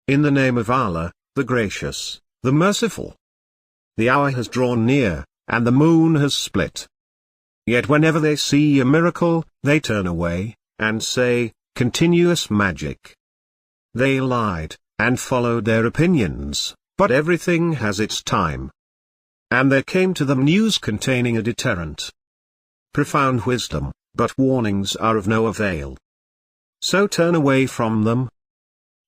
In the name of Allah, the Gracious, the Merciful. The hour has drawn near, and the moon has split. Yet whenever they see a miracle, they turn away, and say, continuous magic. They lied, and followed their opinions, but everything has its time. And there came to them news containing a deterrent. Profound wisdom, but warnings are of no avail. So turn away from them.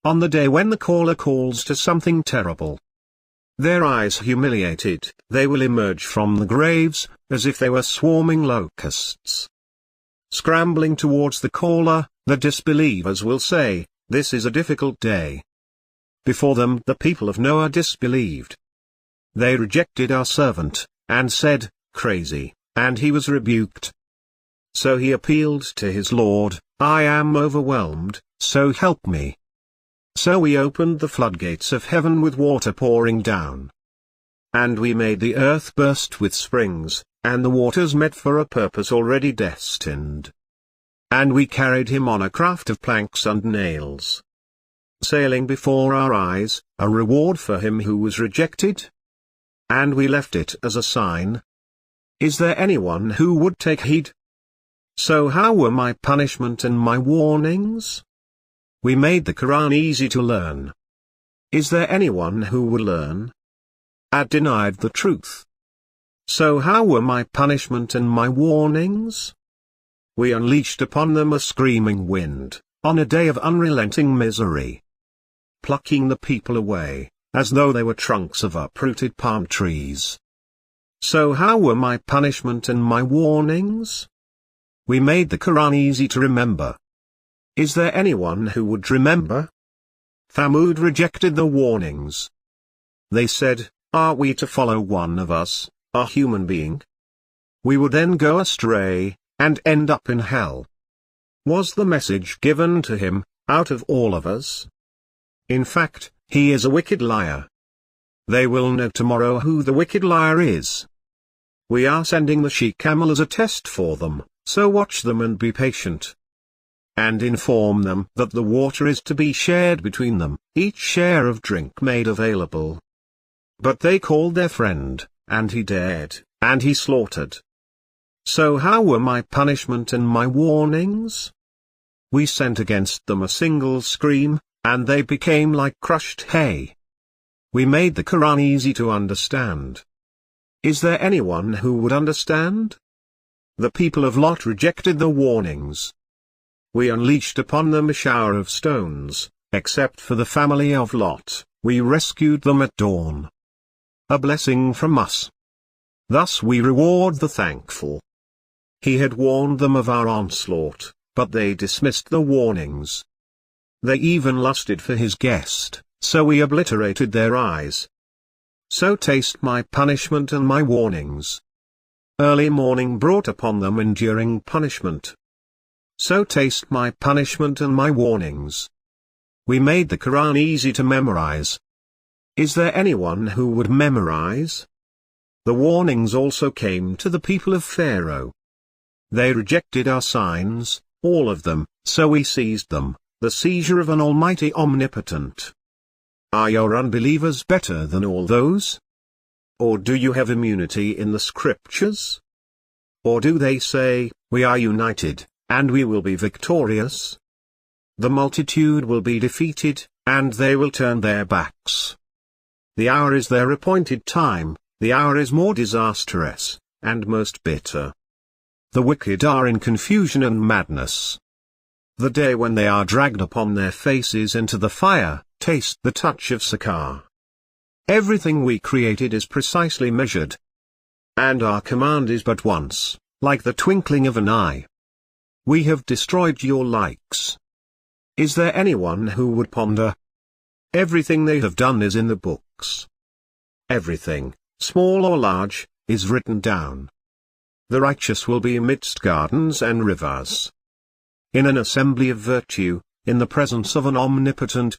On the day when the caller calls to something terrible, their eyes humiliated, they will emerge from the graves, as if they were swarming locusts. Scrambling towards the caller, the disbelievers will say, "This is a difficult day." Before them the people of Noah disbelieved. They rejected our servant, and said, "Crazy," and he was rebuked. So he appealed to his Lord, "I am overwhelmed, so help me." So we opened the floodgates of heaven with water pouring down. And we made the earth burst with springs, and the waters met for a purpose already destined. And we carried him on a craft of planks and nails, sailing before our eyes, a reward for him who was rejected. And we left it as a sign. Is there anyone who would take heed? So how were my punishment and my warnings? We made the Quran easy to learn. Is there anyone who would learn? Ad denied the truth. So how were my punishment and my warnings? We unleashed upon them a screaming wind, on a day of unrelenting misery, plucking the people away, as though they were trunks of uprooted palm trees. So how were my punishment and my warnings? We made the Quran easy to remember. Is there anyone who would remember? Thamud rejected the warnings. They said, "Are we to follow one of us, a human being? We would then go astray, and end up in hell. Was the message given to him, out of all of us? In fact, he is a wicked liar. They will know tomorrow who the wicked liar is. We are sending the she-camel as a test for them, so watch them and be patient. And inform them that the water is to be shared between them, each share of drink made available." But they called their friend, and he dared, and he slaughtered. So how were my punishment and my warnings? We sent against them a single scream, and they became like crushed hay. We made the Quran easy to understand. Is there anyone who would understand? The people of Lot rejected the warnings. We unleashed upon them a shower of stones, except for the family of Lot, we rescued them at dawn. A blessing from us. Thus we reward the thankful. He had warned them of our onslaught, but they dismissed the warnings. They even lusted for his guest, so we obliterated their eyes. So taste my punishment and my warnings. Early morning brought upon them enduring punishment. So taste my punishment and my warnings. We made the Quran easy to memorize. Is there anyone who would memorize? The warnings also came to the people of Pharaoh. They rejected our signs, all of them, so we seized them, the seizure of an almighty omnipotent. Are your unbelievers better than all those? Or do you have immunity in the scriptures? Or do they say, "We are united, and we will be victorious"? The multitude will be defeated, and they will turn their backs. The hour is their appointed time, the hour is more disastrous, and most bitter. The wicked are in confusion and madness. The day when they are dragged upon their faces into the fire, taste the touch of Sakar. Everything we created is precisely measured. And our command is but once, like the twinkling of an eye. We have destroyed your likes. Is there anyone who would ponder? Everything they have done is in the books. Everything, small or large, is written down. The righteous will be amidst gardens and rivers, in an assembly of virtue, in the presence of an omnipotent,